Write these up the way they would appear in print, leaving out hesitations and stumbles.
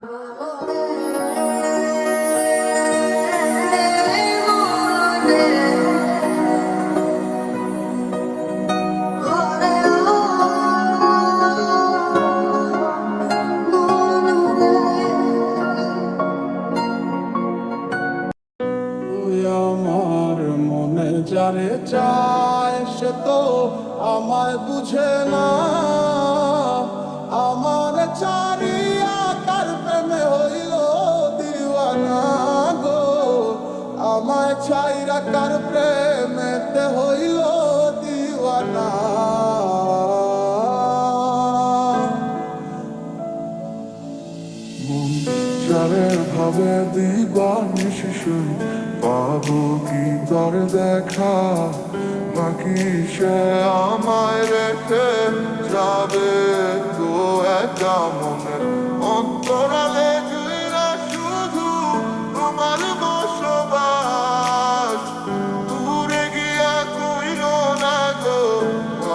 আমার মনে যারে চায় সে তো আমায় বুঝে না। আমার চারিয়া কার প্রেমে হইল দিওয়ানা গো। আমায় ছাইরা কার প্রেমেতে হইল দিওয়ানা। যারে ভাবে দিবানিশি পাবো কি তার দেখা, নাকি সে আমায় রেখে যাবে তো একা মনের অন্তরালে জুইরা শুধু তোমার বসবাস। দূরে গিয়া কইল না গো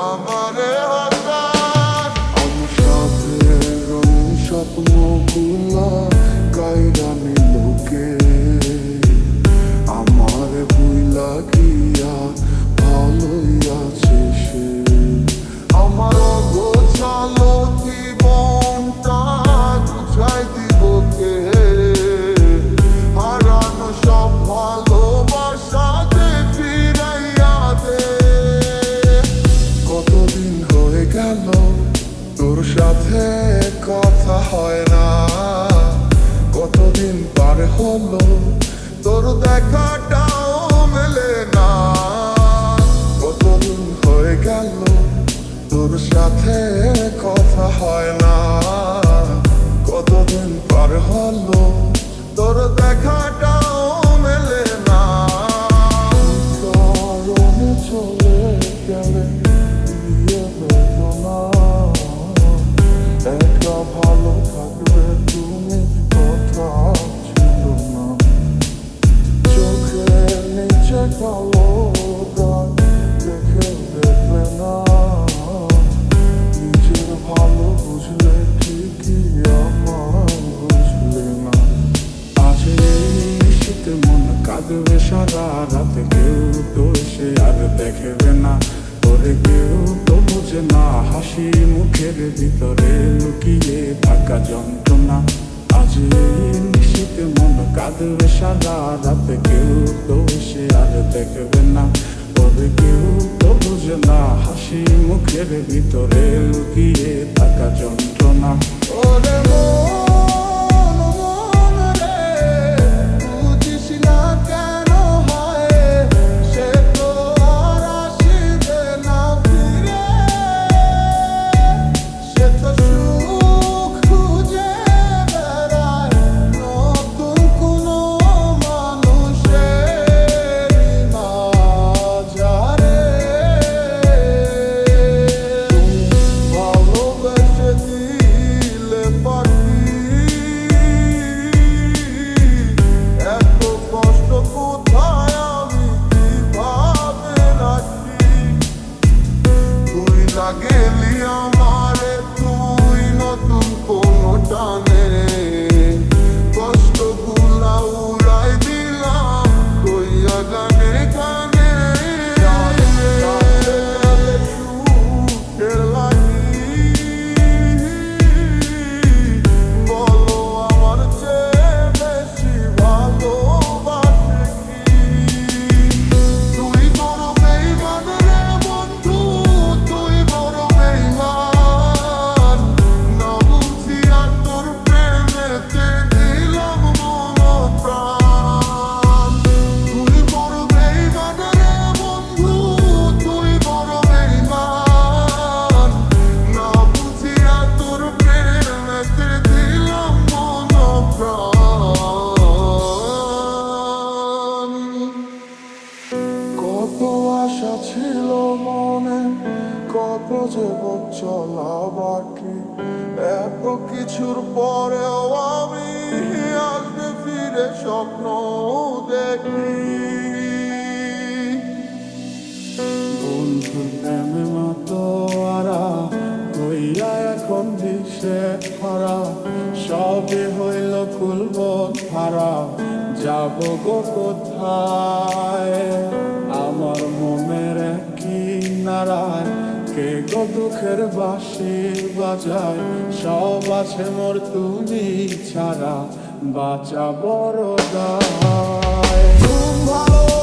আমারে হতাশ। আমার সাথে রঙিন স্বপ্নগুলা কাইরা নিলোকে আমারে ভুইলা গিয়া ভালোই আছে সে। আমার গোছালো জীবনটা বুঝাই দিব কে? হারানো সব ভালোবাসাতে ফিরাইয়া দে। কতদিন হয়ে গেল তোর সাথে কথা হয় না, কতদিন পার হলো তোর দেখাটাও মেলে না। কতদিন হয়ে গেল তোর সাথে কথা হয় না, কতদিন পার হলো তোর দেখাটাও মেলে না। কারণে চলে গেলে দিয়ে বেদনা, একা ভালো থাকবে তুমি কথা ছিল না। চোখের নিচে কালো দাগ দেখে দেখলে না, নিজের ভালো বুঝলে ঠিকই আমায় বুঝলে না। আজ এই শীতে মন কাঁদবে সারা রাতে, কেউ তো এসে আর দেখবে না তোরে, কেউ তো বুঝে না হাসি মুখের ভিতরে লুকিয়ে থাকা যন্ত্রণা। আজ এই শীতে মন কাঁদবে সারা রাতে, কেউ তো এসে আর দেখবে না তোরে, কেউ তো বুঝে না হাসি মুখের ভিতরে লুকিয়ে থাকা যন্ত্রণা। ওরে মন মন রে, বুঝিস না কেন হয় সে তো আর আসিবে না ফিরে। সে তো সুখ খুঁজে বেড়ায় নতুন কোনো মানুষের মাঝারে। ভালোবেসে দিলে পাখি, এত কষ্ট কোথায় আমি কিভাবে রাখি? তুই না গেলি আমারে, তুই নতুন কোনো টানে কষ্টগুলা উড়াই দিলাম কইয়া গানে গানে। সুখের লাগি বলো আমার চেয়ে বেশি ভালোবাসে কি? তুই বড় বেইমান রে বন্ধু, তুই বড় বেইমান। না বুঝিয়া তোর প্রেমেতে দিলাম মন প্রাণ। তুই বড় বেইমান রে বন্ধু, তুই বড় বেইমান। না বুঝিয়া তোর প্রেমেতে দিলাম মন প্রাণ। কত আশা ছিল মনে, কত যে চলা বাকি, এত কিছুর পরেও আমি আসবে ফিরে স্বপ্ন দেখি। বন্ধুর প্রেমে মাতোয়ারা হইয়া এখন দিশে হারা, সব যে হইল খুলব ধারা, যাব গো কোথায়? আমার মনের কি নারায়, কে গো দুঃখের বাঁশি বাজায়? সব আছে মোর তুমি ছাড়া, বাঁচা বড় দায়। ঘুম ভালো